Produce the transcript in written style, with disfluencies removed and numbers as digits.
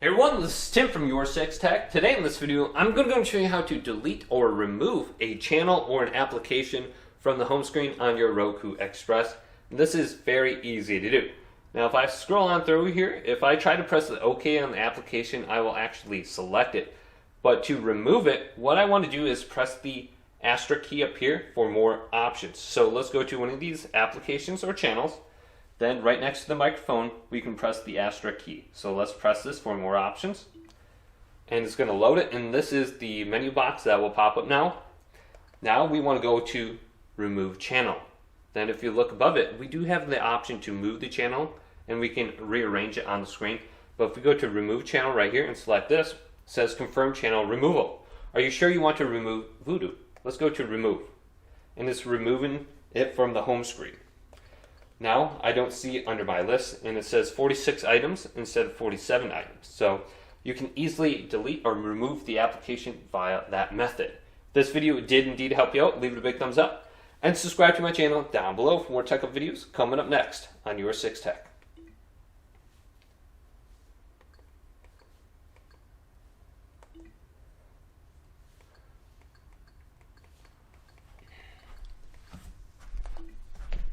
Hey everyone, this is Tim from YourSixTech. Today in this video, I'm going to show you how to delete or remove a channel or an application from the home screen on your Roku Express. And this is very easy to do. Now if I scroll on through here, if I try to press the OK on the application, I will actually select it. But to remove it, what I want to do is press the astric key up here for more options. So let's go to one of these applications or channels. Then right next to the microphone, we can press the astric key. So let's press this for more options. And it's going to load it, and this is the menu box that will pop up now. Now we want to go to remove channel. Then if you look above it, we do have the option to move the channel, and we can rearrange it on the screen. But if we go to remove channel right here and select this, it says confirm channel removal. Are you sure you want to remove Voodoo? Let's go to remove. And it's removing it from the home screen. Now, I don't see it under my list, and it says 46 items instead of 47 items. So you can easily delete or remove the application via that method. If this video did indeed help you out, leave it a big thumbs up, and subscribe to my channel down below for more tech videos coming up next on YourSixTech.